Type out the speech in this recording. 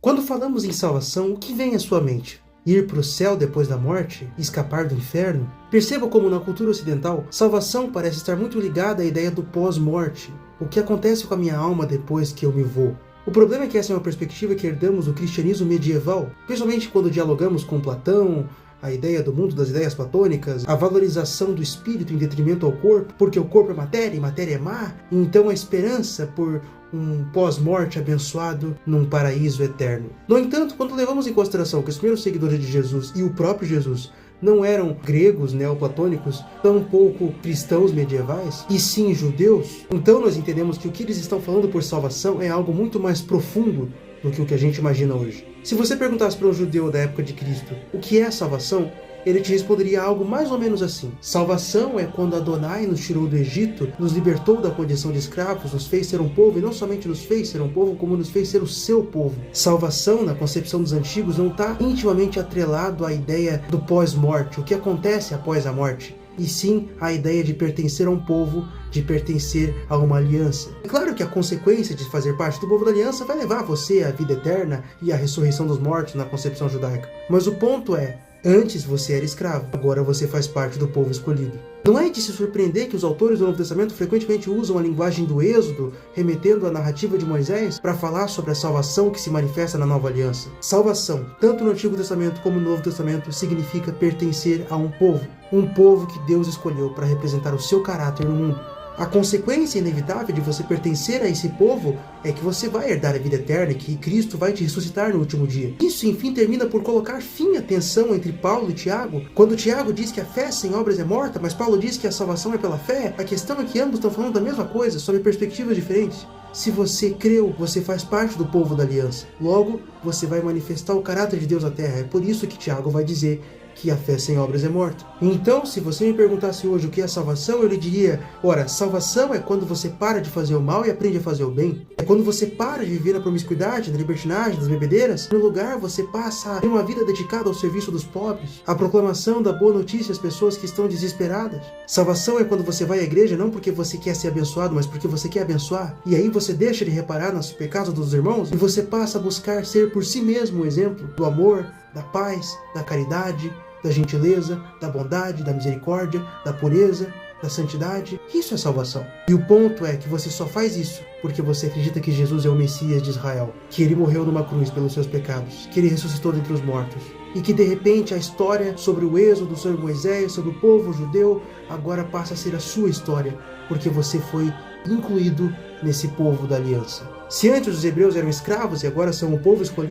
Quando falamos em salvação, o que vem à sua mente? Ir para o céu depois da morte? Escapar do inferno? Perceba como na cultura ocidental, salvação parece estar muito ligada à ideia do pós-morte. O que acontece com a minha alma depois que eu me vou? O problema é que essa é uma perspectiva que herdamos do cristianismo medieval, principalmente quando dialogamos com Platão, a ideia do mundo das ideias platônicas, a valorização do espírito em detrimento ao corpo, porque o corpo é matéria e matéria é má, e então a esperança por um pós-morte abençoado num paraíso eterno. No entanto, quando levamos em consideração que os primeiros seguidores de Jesus e o próprio Jesus não eram gregos neoplatônicos, tampouco cristãos medievais, e sim judeus, então nós entendemos que o que eles estão falando por salvação é algo muito mais profundo do que o que a gente imagina hoje. Se você perguntasse para um judeu da época de Cristo o que é salvação, ele te responderia algo mais ou menos assim: salvação é quando Adonai nos tirou do Egito, nos libertou da condição de escravos, nos fez ser um povo, e não somente nos fez ser um povo, como nos fez ser o seu povo. Salvação, na concepção dos antigos, não está intimamente atrelado à ideia do pós-morte, o que acontece após a morte, e sim a ideia de pertencer a um povo, de pertencer a uma aliança. É claro que a consequência de fazer parte do povo da aliança vai levar você à vida eterna e à ressurreição dos mortos na concepção judaica. Mas o ponto é, antes você era escravo, agora você faz parte do povo escolhido. Não é de se surpreender que os autores do Novo Testamento frequentemente usam a linguagem do Êxodo, remetendo à narrativa de Moisés, para falar sobre a salvação que se manifesta na Nova Aliança. Salvação, tanto no Antigo Testamento como no Novo Testamento, significa pertencer a um povo que Deus escolheu para representar o seu caráter no mundo. A consequência inevitável de você pertencer a esse povo é que você vai herdar a vida eterna e que Cristo vai te ressuscitar no último dia. Isso, enfim, termina por colocar fim à tensão entre Paulo e Tiago. Quando Tiago diz que a fé sem obras é morta, mas Paulo diz que a salvação é pela fé, a questão é que ambos estão falando da mesma coisa, sob perspectivas diferentes. Se você creu, você faz parte do povo da aliança. Logo, você vai manifestar o caráter de Deus na terra. É por isso que Tiago vai dizer que a fé sem obras é morta. Então, se você me perguntasse hoje o que é salvação, eu lhe diria: ora, salvação é quando você para de fazer o mal e aprende a fazer o bem. É quando você para de viver na promiscuidade, na libertinagem, nas bebedeiras. No lugar, você passa a ter uma vida dedicada ao serviço dos pobres, à proclamação da boa notícia às pessoas que estão desesperadas. Salvação é quando você vai à igreja não porque você quer ser abençoado, mas porque você quer abençoar. E aí você deixa de reparar nos pecados dos irmãos e você passa a buscar ser por si mesmo o exemplo do amor, da paz, da caridade, da gentileza, da bondade, da misericórdia, da pureza, da santidade. Isso é salvação. E o ponto é que você só faz isso porque você acredita que Jesus é o Messias de Israel, que ele morreu numa cruz pelos seus pecados, que ele ressuscitou dentre os mortos, e que de repente a história sobre o Êxodo, sobre Moisés, sobre o povo judeu, agora passa a ser a sua história, porque você foi incluído nesse povo da aliança. Se antes os hebreus eram escravos e agora são o povo escolhido,